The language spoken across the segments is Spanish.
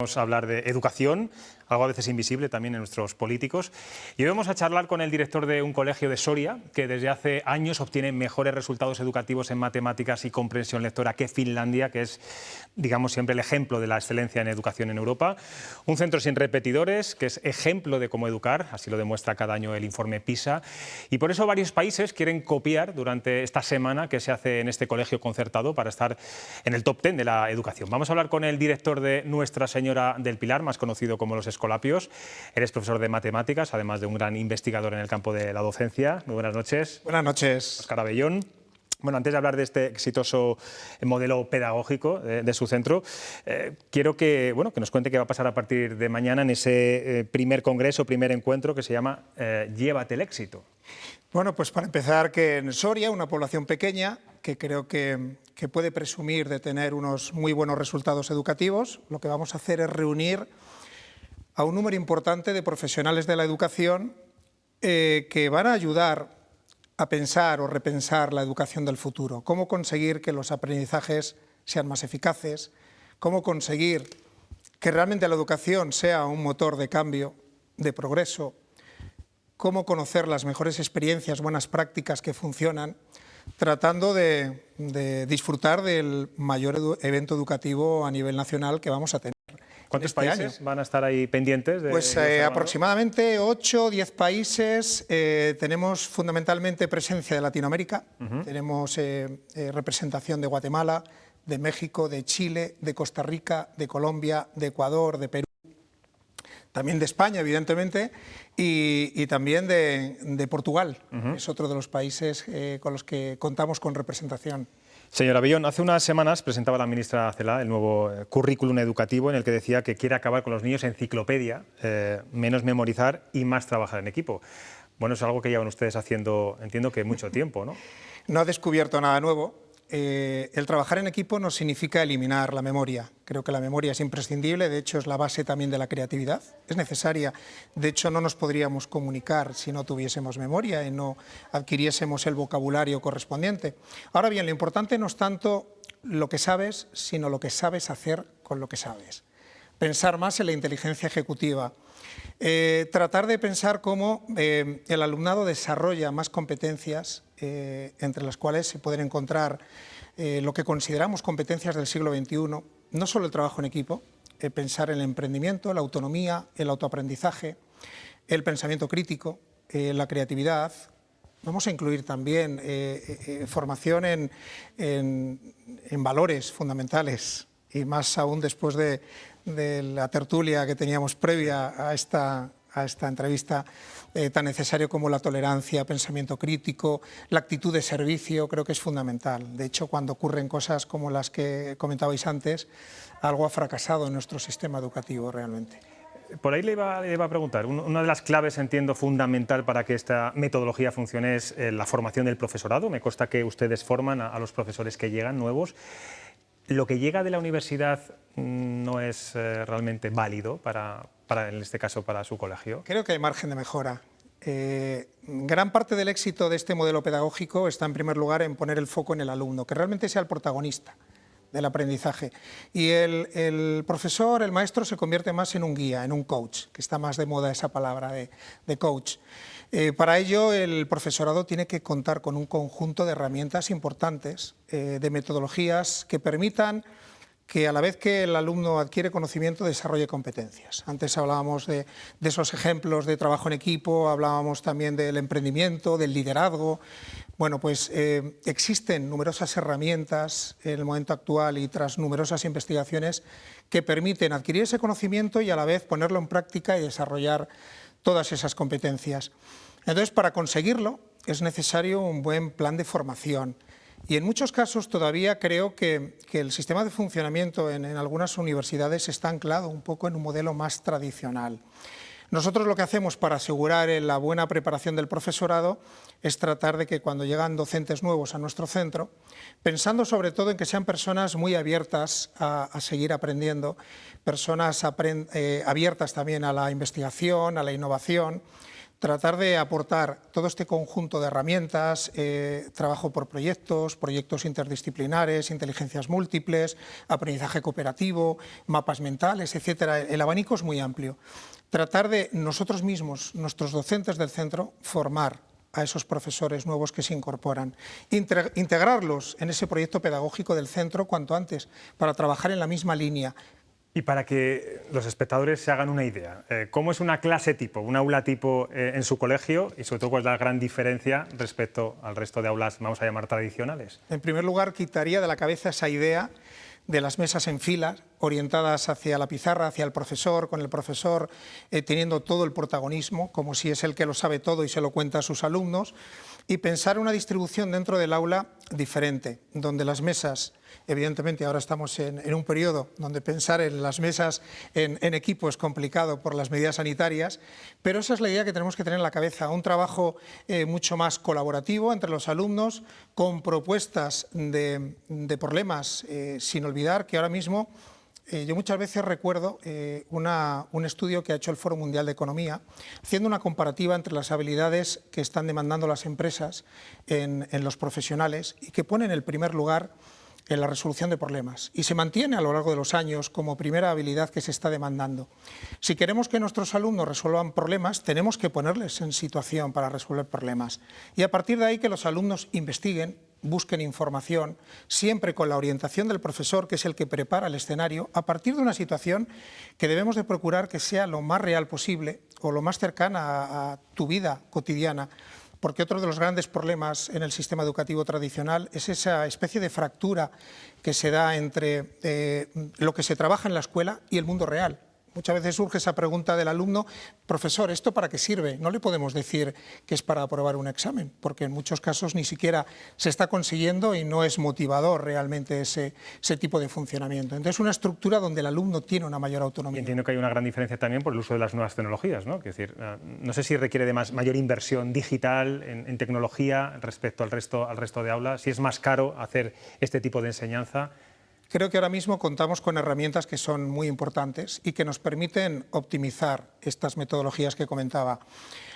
Vamos a hablar de educación, algo a veces invisible también en nuestros políticos. Y hoy vamos a charlar con el director de un colegio de Soria, que desde hace años obtiene mejores resultados educativos en matemáticas y comprensión lectora que Finlandia, que es, digamos, siempre el ejemplo de la excelencia en educación en Europa. Un centro sin repetidores, que es ejemplo de cómo educar, así lo demuestra cada año el informe PISA. Y por eso varios países quieren copiar durante esta semana que se hace en este colegio concertado para estar en el top 10 de la educación. Vamos a hablar con el director de Nuestra Señora del Pilar, más conocido como los Escolapios. Eres profesor de matemáticas, además de un gran investigador en el campo de la docencia. Muy buenas noches. Buenas noches. Óscar Abellón. Bueno, antes de hablar de este exitoso modelo pedagógico de su centro, quiero que nos cuente qué va a pasar a partir de mañana en ese primer congreso, primer encuentro que se llama Llévate el éxito. Bueno, pues para empezar, que en Soria, una población pequeña, que creo que puede presumir de tener unos muy buenos resultados educativos, lo que vamos a hacer es reunir a un número importante de profesionales de la educación que van a ayudar a pensar o repensar la educación del futuro. Cómo conseguir que los aprendizajes sean más eficaces, cómo conseguir que realmente la educación sea un motor de cambio, de progreso, cómo conocer las mejores experiencias, buenas prácticas que funcionan, tratando de disfrutar del mayor evento educativo a nivel nacional que vamos a tener. ¿Cuántos países van a estar ahí pendientes? Pues aproximadamente 8 o 10 países. Tenemos fundamentalmente presencia de Latinoamérica, tenemos representación de Guatemala, de México, de Chile, de Costa Rica, de Colombia, de Ecuador, de Perú, también de España, evidentemente, y también de Portugal, es otro de los países con los que contamos con representación. Señor Abellón, hace unas semanas presentaba la ministra Celaá el nuevo currículum educativo en el que decía que quiere acabar con los niños enciclopedia, menos memorizar y más trabajar en equipo. Bueno, es algo que llevan ustedes haciendo, entiendo que mucho tiempo, ¿no? No ha descubierto nada nuevo. El trabajar en equipo no significa eliminar la memoria. Creo que la memoria es imprescindible, de hecho es la base también de la creatividad, es necesaria. De hecho no nos podríamos comunicar si no tuviésemos memoria y no adquiriésemos el vocabulario correspondiente. Ahora bien, lo importante no es tanto lo que sabes, sino lo que sabes hacer con lo que sabes. Pensar más en la inteligencia ejecutiva. Tratar de pensar cómo el alumnado desarrolla más competencias, entre las cuales se pueden encontrar lo que consideramos competencias del siglo XXI, no solo el trabajo en equipo, pensar en el emprendimiento, la autonomía, el autoaprendizaje, el pensamiento crítico, la creatividad. Vamos a incluir también formación en valores fundamentales, y más aún después de la tertulia que teníamos previa a esta entrevista, tan necesario como la tolerancia, pensamiento crítico, la actitud de servicio, creo que es fundamental. De hecho, cuando ocurren cosas como las que comentabais antes, algo ha fracasado en nuestro sistema educativo realmente. Por ahí le iba a preguntar, una de las claves, entiendo, fundamental para que esta metodología funcione es la formación del profesorado. Me consta que ustedes forman a los profesores que llegan nuevos. ¿Lo que llega de la universidad no es realmente válido en este caso, para su colegio? Creo que hay margen de mejora. Gran parte del éxito de este modelo pedagógico está, en primer lugar, en poner el foco en el alumno, que realmente sea el protagonista del aprendizaje. Y el profesor, el maestro, se convierte más en un guía, en un coach, que está más de moda esa palabra de coach. Para ello, el profesorado tiene que contar con un conjunto de herramientas importantes, de metodologías que permitan que a la vez que el alumno adquiere conocimiento, desarrolle competencias. Antes hablábamos de esos ejemplos de trabajo en equipo, hablábamos también del emprendimiento, del liderazgo. Bueno, pues existen numerosas herramientas en el momento actual y tras numerosas investigaciones que permiten adquirir ese conocimiento y a la vez ponerlo en práctica y desarrollar todas esas competencias. Entonces, para conseguirlo es necesario un buen plan de formación. Y en muchos casos todavía creo que el sistema de funcionamiento en algunas universidades está anclado un poco en un modelo más tradicional. Nosotros lo que hacemos para asegurar la buena preparación del profesorado es tratar de que cuando llegan docentes nuevos a nuestro centro, pensando sobre todo en que sean personas muy abiertas a seguir aprendiendo, personas abiertas también a la investigación, a la innovación, tratar de aportar todo este conjunto de herramientas, trabajo por proyectos, proyectos interdisciplinares, inteligencias múltiples, aprendizaje cooperativo, mapas mentales, etcétera. El abanico es muy amplio. Tratar de nosotros mismos, nuestros docentes del centro, formar a esos profesores nuevos que se incorporan, integrarlos en ese proyecto pedagógico del centro cuanto antes, para trabajar en la misma línea. Y para que los espectadores se hagan una idea, ¿cómo es una clase tipo, un aula tipo en su colegio y sobre todo cuál es la gran diferencia respecto al resto de aulas, vamos a llamar, tradicionales? En primer lugar, quitaría de la cabeza esa idea de las mesas en fila, orientadas hacia la pizarra, hacia el profesor, con el profesor teniendo todo el protagonismo, como si es el que lo sabe todo y se lo cuenta a sus alumnos, y pensar una distribución dentro del aula diferente, donde las mesas, evidentemente ahora estamos en un periodo donde pensar en las mesas en equipo es complicado por las medidas sanitarias, pero esa es la idea que tenemos que tener en la cabeza, un trabajo mucho más colaborativo entre los alumnos, con propuestas de problemas, sin olvidar que ahora mismo yo muchas veces recuerdo un estudio que ha hecho el Foro Mundial de Economía, haciendo una comparativa entre las habilidades que están demandando las empresas en los profesionales y que pone en el primer lugar en la resolución de problemas y se mantiene a lo largo de los años como primera habilidad que se está demandando. Si queremos que nuestros alumnos resuelvan problemas, tenemos que ponerles en situación para resolver problemas y a partir de ahí que los alumnos investiguen, busquen información, siempre con la orientación del profesor, que es el que prepara el escenario, a partir de una situación que debemos de procurar que sea lo más real posible o lo más cercana a tu vida cotidiana, porque otro de los grandes problemas en el sistema educativo tradicional es esa especie de fractura que se da entre lo que se trabaja en la escuela y el mundo real. Muchas veces surge esa pregunta del alumno, profesor, ¿esto para qué sirve? No le podemos decir que es para aprobar un examen, porque en muchos casos ni siquiera se está consiguiendo y no es motivador realmente ese tipo de funcionamiento. Entonces, una estructura donde el alumno tiene una mayor autonomía. Y entiendo que hay una gran diferencia también por el uso de las nuevas tecnologías, ¿no? Es decir, no sé si requiere de mayor inversión digital en tecnología respecto al resto de aulas, si es más caro hacer este tipo de enseñanza. Creo que ahora mismo contamos con herramientas que son muy importantes y que nos permiten optimizar estas metodologías que comentaba.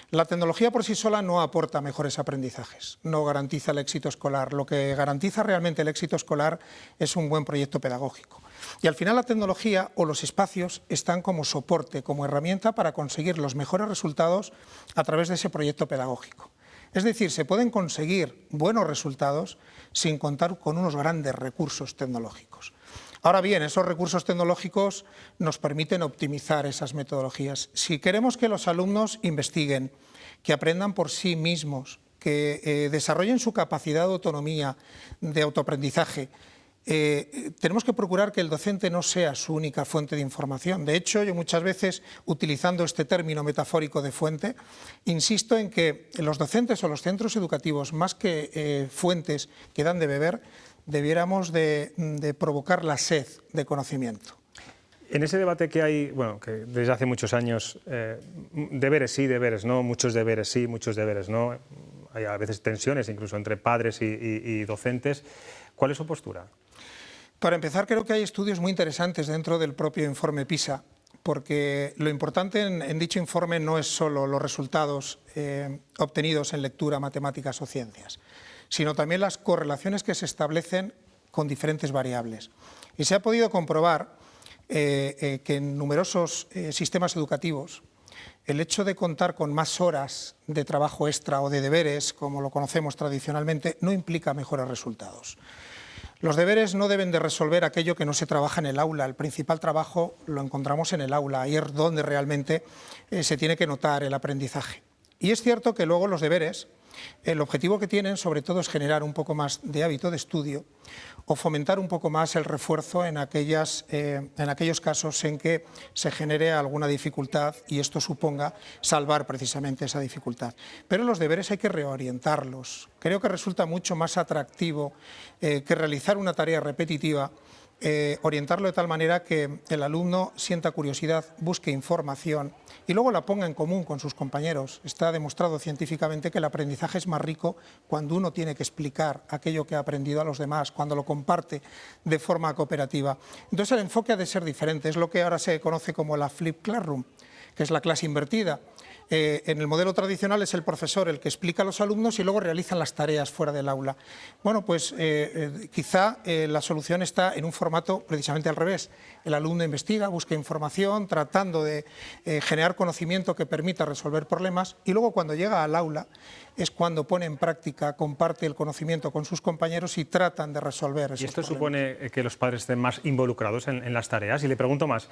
La tecnología por sí sola no aporta mejores aprendizajes, no garantiza el éxito escolar. Lo que garantiza realmente el éxito escolar es un buen proyecto pedagógico. Y al final la tecnología o los espacios están como soporte, como herramienta para conseguir los mejores resultados a través de ese proyecto pedagógico. Es decir, se pueden conseguir buenos resultados sin contar con unos grandes recursos tecnológicos. Ahora bien, esos recursos tecnológicos nos permiten optimizar esas metodologías. Si queremos que los alumnos investiguen, que aprendan por sí mismos, que desarrollen su capacidad de autonomía, de autoaprendizaje, tenemos que procurar que el docente no sea su única fuente de información. De hecho, yo muchas veces, utilizando este término metafórico de fuente, insisto en que los docentes o los centros educativos, más que fuentes que dan de beber, debiéramos de provocar la sed de conocimiento. En ese debate que hay, bueno, que desde hace muchos años, deberes sí, deberes no, muchos deberes sí, muchos deberes no, hay a veces tensiones incluso entre padres y docentes, ¿cuál es su postura? Para empezar, creo que hay estudios muy interesantes dentro del propio informe PISA, porque lo importante en dicho informe no es solo los resultados obtenidos en lectura, matemáticas o ciencias, sino también las correlaciones que se establecen con diferentes variables. Y se ha podido comprobar que en numerosos sistemas educativos el hecho de contar con más horas de trabajo extra o de deberes, como lo conocemos tradicionalmente, no implica mejores resultados. Los deberes no deben de resolver aquello que no se trabaja en el aula. El principal trabajo lo encontramos en el aula, ahí es donde realmente se tiene que notar el aprendizaje. Y es cierto que luego los deberes, el objetivo que tienen sobre todo es generar un poco más de hábito de estudio o fomentar un poco más el refuerzo en aquellos casos en que se genere alguna dificultad y esto suponga salvar precisamente esa dificultad. Pero los deberes hay que reorientarlos. Creo que resulta mucho más atractivo que realizar una tarea repetitiva, orientarlo de tal manera que el alumno sienta curiosidad, busque información y luego la ponga en común con sus compañeros. Está demostrado científicamente que el aprendizaje es más rico cuando uno tiene que explicar aquello que ha aprendido a los demás, cuando lo comparte de forma cooperativa. Entonces el enfoque ha de ser diferente, es lo que ahora se conoce como la Flip Classroom, que es la clase invertida. En el modelo tradicional es el profesor el que explica a los alumnos y luego realizan las tareas fuera del aula. Bueno, pues quizá la solución está en un formato precisamente al revés. El alumno investiga, busca información, tratando de generar conocimiento que permita resolver problemas, y luego cuando llega al aula es cuando pone en práctica, comparte el conocimiento con sus compañeros y tratan de resolver esos ¿Y esto problemas. supone que los padres estén más involucrados en las tareas? Y le pregunto más,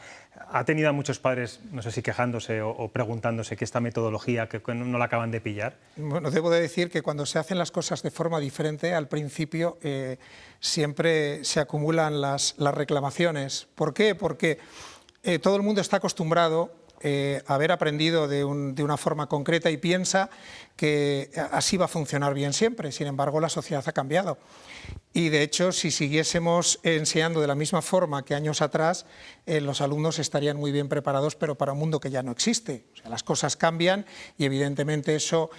¿ha tenido a muchos padres, no sé si quejándose o preguntándose que esta metodología que no la acaban de pillar? Bueno, debo de decir que cuando se hacen las cosas de forma diferente, al principio siempre se acumulan las reclamaciones. ¿Por qué? Porque todo el mundo está acostumbrado a haber aprendido de una forma concreta y piensa que así va a funcionar bien siempre. Sin embargo, la sociedad ha cambiado. Y de hecho, si siguiésemos enseñando de la misma forma que años atrás, los alumnos estarían muy bien preparados, pero para un mundo que ya no existe. O sea, las cosas cambian y evidentemente eso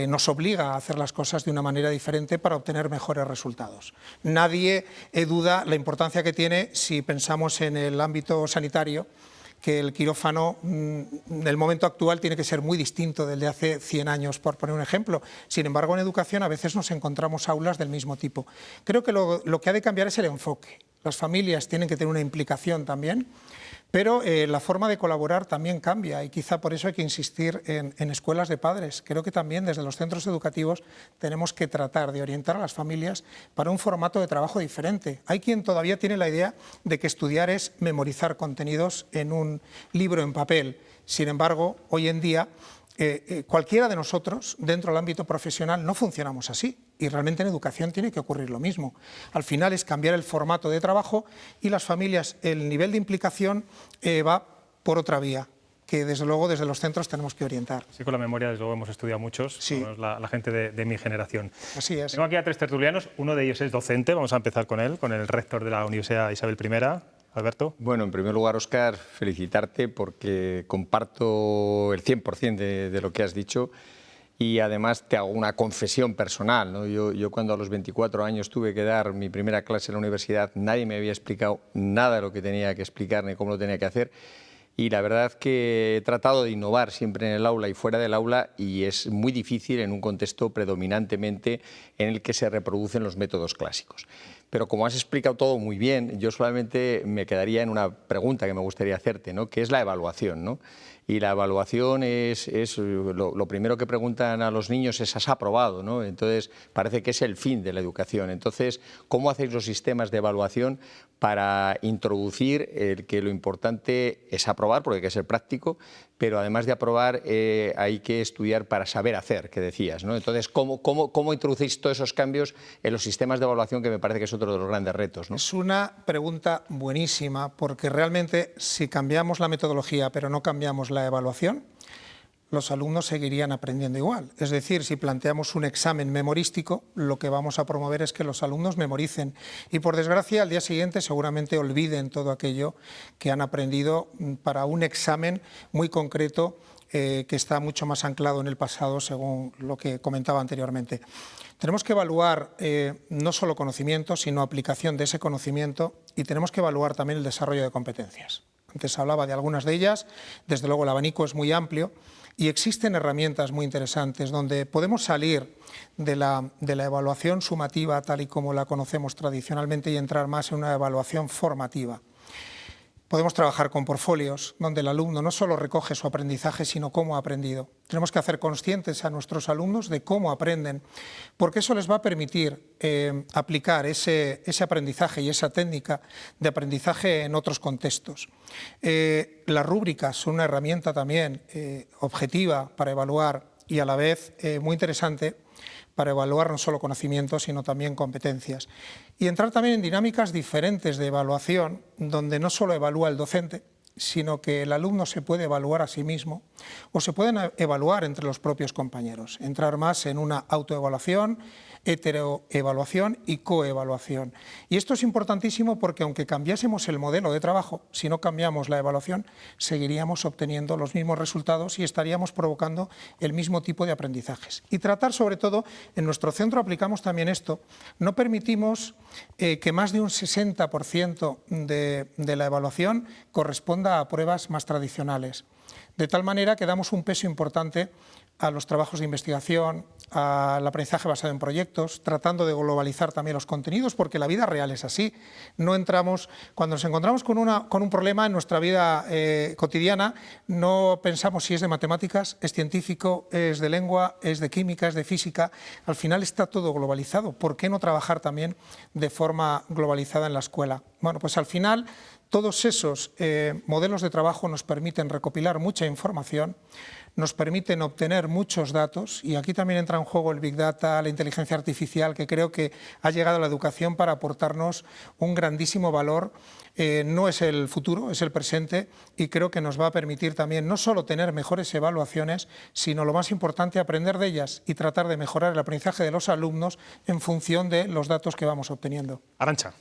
nos obliga a hacer las cosas de una manera diferente para obtener mejores resultados. Nadie duda la importancia que tiene si pensamos en el ámbito sanitario, que el quirófano en el momento actual tiene que ser muy distinto del de hace 100 años, por poner un ejemplo. Sin embargo, en educación a veces nos encontramos aulas del mismo tipo. Creo que lo que ha de cambiar es el enfoque. Las familias tienen que tener una implicación también, pero la forma de colaborar también cambia y quizá por eso hay que insistir en escuelas de padres. Creo que también desde los centros educativos tenemos que tratar de orientar a las familias para un formato de trabajo diferente. Hay quien todavía tiene la idea de que estudiar es memorizar contenidos en un libro en papel. Sin embargo, hoy en día cualquiera de nosotros dentro del ámbito profesional no funcionamos así y realmente en educación tiene que ocurrir lo mismo. Al final es cambiar el formato de trabajo y las familias, el nivel de implicación va por otra vía, que desde luego desde los centros tenemos que orientar. Sí, con la memoria desde luego hemos estudiado muchos, sí. la gente de mi generación. Así es. Tengo aquí a 3 tertulianos, uno de ellos es docente, vamos a empezar con él, con el rector de la Universidad Isabel I. Alberto. Bueno, en primer lugar, Óscar, felicitarte porque comparto el 100% de lo que has dicho y además te hago una confesión personal, ¿no? Yo cuando a los 24 años tuve que dar mi primera clase en la universidad, nadie me había explicado nada de lo que tenía que explicar ni cómo lo tenía que hacer. Y la verdad que he tratado de innovar siempre en el aula y fuera del aula y es muy difícil en un contexto predominantemente en el que se reproducen los métodos clásicos. Pero como has explicado todo muy bien, yo solamente me quedaría en una pregunta que me gustaría hacerte, ¿no? Que es la evaluación, ¿no? Y la evaluación es lo primero que preguntan a los niños es ¿has aprobado?, ¿no? Entonces parece que es el fin de la educación. Entonces, ¿cómo hacéis los sistemas de evaluación para introducir el que lo importante es aprobar, porque hay que ser práctico, pero además de aprobar hay que estudiar para saber hacer, que decías, ¿no? Entonces, ¿cómo introducís todos esos cambios en los sistemas de evaluación, que me parece que es otro de los grandes retos, ¿no? Es una pregunta buenísima, porque realmente si cambiamos la metodología pero no cambiamos la evaluación, los alumnos seguirían aprendiendo igual. Es decir, si planteamos un examen memorístico, lo que vamos a promover es que los alumnos memoricen y, por desgracia, al día siguiente seguramente olviden todo aquello que han aprendido para un examen muy concreto que está mucho más anclado en el pasado, según lo que comentaba anteriormente. Tenemos que evaluar no solo conocimiento, sino aplicación de ese conocimiento y tenemos que evaluar también el desarrollo de competencias. Antes hablaba de algunas de ellas, desde luego el abanico es muy amplio y existen herramientas muy interesantes donde podemos salir de la evaluación sumativa tal y como la conocemos tradicionalmente y entrar más en una evaluación formativa. Podemos trabajar con portfolios, donde el alumno no solo recoge su aprendizaje, sino cómo ha aprendido. Tenemos que hacer conscientes a nuestros alumnos de cómo aprenden, porque eso les va a permitir aplicar ese aprendizaje y esa técnica de aprendizaje en otros contextos. Las rúbricas son una herramienta también objetiva para evaluar y a la vez muy interesante para evaluar no solo conocimientos, sino también competencias. Y entrar también en dinámicas diferentes de evaluación, donde no solo evalúa el docente, sino que el alumno se puede evaluar a sí mismo o se pueden evaluar entre los propios compañeros. Entrar más en una autoevaluación, heteroevaluación y coevaluación. Y esto es importantísimo porque aunque cambiásemos el modelo de trabajo, si no cambiamos la evaluación, seguiríamos obteniendo los mismos resultados y estaríamos provocando el mismo tipo de aprendizajes. Y tratar sobre todo, en nuestro centro aplicamos también esto, no permitimos que más de un 60% de la evaluación corresponda corresponda a pruebas más tradicionales. De tal manera que damos un peso importante a los trabajos de investigación, al aprendizaje basado en proyectos, tratando de globalizar también los contenidos, porque la vida real es así. No entramos, cuando nos encontramos con un problema en nuestra vida cotidiana, no pensamos si es de matemáticas, es científico, es de lengua, es de química, es de física. Al final está todo globalizado. ¿Por qué no trabajar también de forma globalizada en la escuela? Bueno, pues al final todos esos modelos de trabajo nos permiten recopilar mucha información, nos permiten obtener muchos datos, y aquí también entra en juego el Big Data, la inteligencia artificial, que creo que ha llegado a la educación para aportarnos un grandísimo valor. No es el futuro, es el presente, y creo que nos va a permitir también no solo tener mejores evaluaciones, sino lo más importante, aprender de ellas y tratar de mejorar el aprendizaje de los alumnos en función de los datos que vamos obteniendo. Arantxa.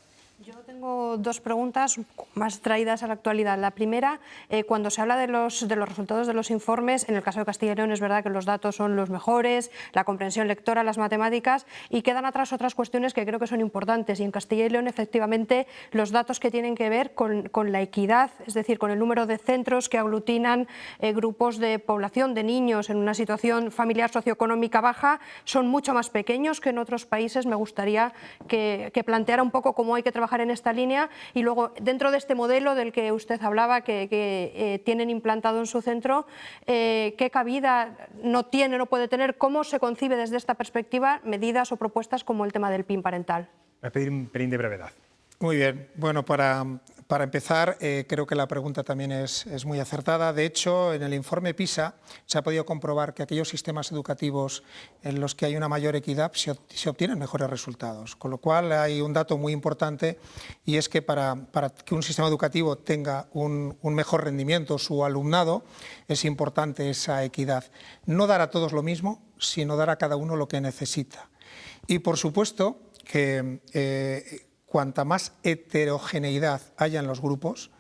Yo tengo dos preguntas más traídas a la actualidad. La primera, cuando se habla de los resultados de los informes, en el caso de Castilla y León es verdad que los datos son los mejores, la comprensión lectora, las matemáticas, y quedan atrás otras cuestiones que creo que son importantes. Y en Castilla y León, efectivamente, los datos que tienen que ver con la equidad, es decir, con el número de centros que aglutinan grupos de población, de niños en una situación familiar socioeconómica baja, son mucho más pequeños que en otros países. Me gustaría que planteara un poco cómo hay que trabajar en esta línea, y luego dentro de este modelo del que usted hablaba, que tienen implantado en su centro, ¿qué cabida no puede tener? ¿Cómo se concibe desde esta perspectiva medidas o propuestas como el tema del PIN parental? Voy a pedir un pelín de brevedad. Muy bien. Bueno, para empezar, creo que la pregunta también es muy acertada. De hecho, en el informe PISA se ha podido comprobar que aquellos sistemas educativos en los que hay una mayor equidad se obtienen mejores resultados. Con lo cual hay un dato muy importante, y es que para que un sistema educativo tenga un mejor rendimiento, su alumnado, es importante esa equidad. No dar a todos lo mismo, sino dar a cada uno lo que necesita. Y por supuesto que cuanta más heterogeneidad haya en los grupos,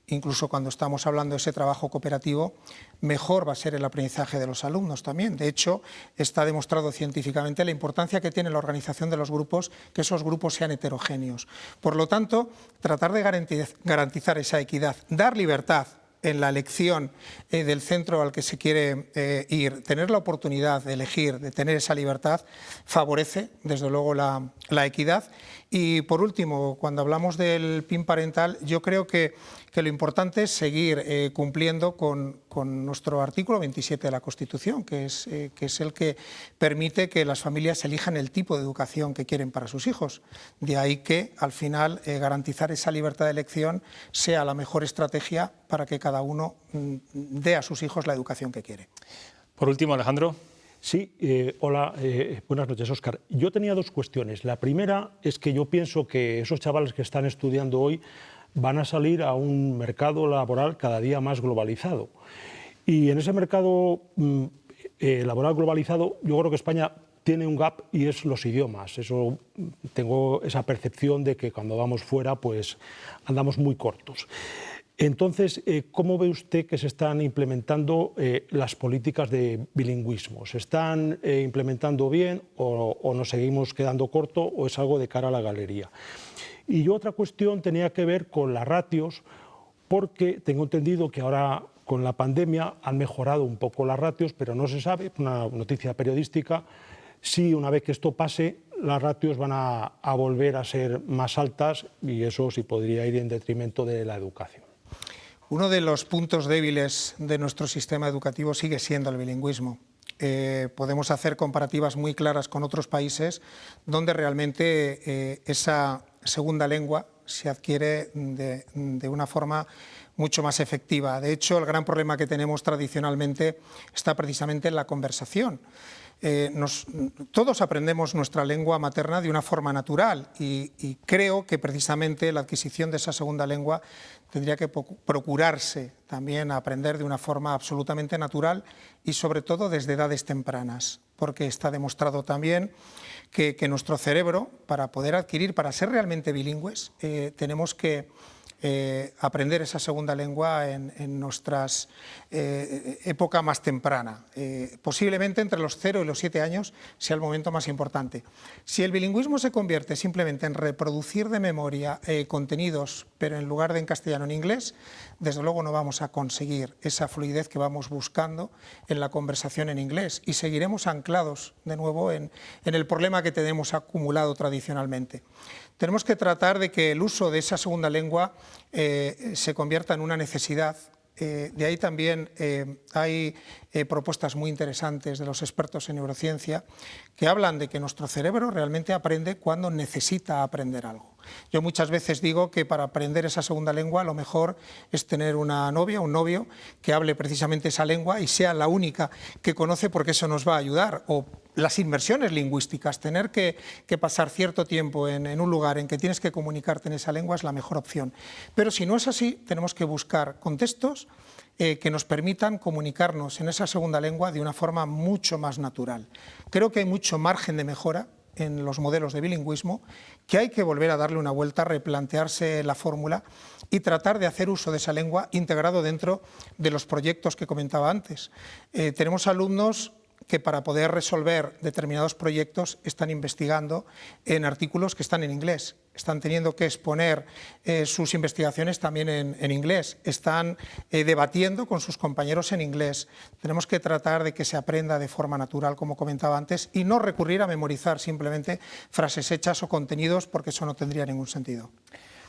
incluso cuando estamos hablando de ese trabajo cooperativo, mejor va a ser el aprendizaje de los alumnos también. De hecho, está demostrado científicamente la importancia que tiene la organización de los grupos, que esos grupos sean heterogéneos. Por lo tanto, tratar de garantizar esa equidad, dar libertad en la elección del centro al que se quiere ir, tener la oportunidad de elegir, de tener esa libertad, favorece desde luego la equidad. Y por último, cuando hablamos del PIN parental, yo creo que lo importante es seguir cumpliendo con nuestro artículo 27 de la Constitución, que es el que permite que las familias elijan el tipo de educación que quieren para sus hijos. De ahí que, al final, garantizar esa libertad de elección sea la mejor estrategia para que cada uno dé a sus hijos la educación que quiere. Por último, Alejandro. Sí, hola, buenas noches, Óscar. Yo tenía dos cuestiones. La primera es que yo pienso que esos chavales que están estudiando hoy van a salir a un mercado laboral cada día más globalizado. Y en ese mercado laboral globalizado, yo creo que España tiene un gap, y es los idiomas. Eso, tengo esa percepción de que cuando vamos fuera pues andamos muy cortos. Entonces, ¿cómo ve usted que se están implementando las políticas de bilingüismo? ¿Se están implementando bien o nos seguimos quedando corto, o es algo de cara a la galería? Y yo, otra cuestión tenía que ver con las ratios, porque tengo entendido que ahora con la pandemia han mejorado un poco las ratios, pero no se sabe, una noticia periodística, si una vez que esto pase las ratios van a volver a ser más altas, y eso sí podría ir en detrimento de la educación. Uno de los puntos débiles de nuestro sistema educativo sigue siendo el bilingüismo. Podemos hacer comparativas muy claras con otros países donde realmente esa segunda lengua se adquiere de una forma mucho más efectiva. De hecho, el gran problema que tenemos tradicionalmente está precisamente en la conversación. Todos aprendemos nuestra lengua materna de una forma natural, y creo que precisamente la adquisición de esa segunda lengua tendría que procurarse también aprender de una forma absolutamente natural, y sobre todo desde edades tempranas, porque está demostrado también que nuestro cerebro, para poder adquirir, para ser realmente bilingües, tenemos que aprender esa segunda lengua en nuestras época más temprana. Posiblemente entre los 0 y los 7 años sea el momento más importante. Si el bilingüismo se convierte simplemente en reproducir de memoria contenidos, pero en lugar de en castellano en inglés, desde luego no vamos a conseguir esa fluidez que vamos buscando en la conversación en inglés y seguiremos anclados de nuevo en el problema que tenemos acumulado tradicionalmente. Tenemos que tratar de que el uso de esa segunda lengua se convierta en una necesidad. De ahí también hay propuestas muy interesantes de los expertos en neurociencia que hablan de que nuestro cerebro realmente aprende cuando necesita aprender algo. Yo muchas veces digo que para aprender esa segunda lengua lo mejor es tener una novia, un novio que hable precisamente esa lengua y sea la única que conoce, porque eso nos va a ayudar. O las inmersiones lingüísticas, tener que pasar cierto tiempo en un lugar en que tienes que comunicarte en esa lengua es la mejor opción. Pero si no es así, tenemos que buscar contextos que nos permitan comunicarnos en esa segunda lengua de una forma mucho más natural. Creo que hay mucho margen de mejora en los modelos de bilingüismo, que hay que volver a darle una vuelta, replantearse la fórmula y tratar de hacer uso de esa lengua integrado dentro de los proyectos que comentaba antes. Tenemos alumnos que para poder resolver determinados proyectos están investigando en artículos que están en inglés, están teniendo que exponer sus investigaciones también en inglés, están debatiendo con sus compañeros en inglés. Tenemos que tratar de que se aprenda de forma natural, como comentaba antes, y no recurrir a memorizar simplemente frases hechas o contenidos, porque eso no tendría ningún sentido.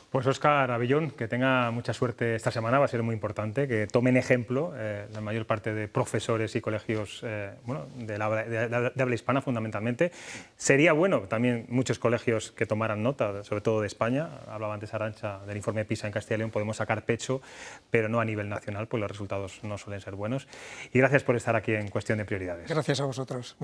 Pues Óscar Abellón, que tenga mucha suerte esta semana, va a ser muy importante, que tomen ejemplo la mayor parte de profesores y colegios bueno, de habla hispana fundamentalmente. Sería bueno también muchos colegios que tomaran nota, sobre todo de España. Hablaba antes Arantxa del informe PISA en Castilla y León, podemos sacar pecho, pero no a nivel nacional, pues los resultados no suelen ser buenos. Y gracias por estar aquí en Cuestión de Prioridades. Gracias a vosotros.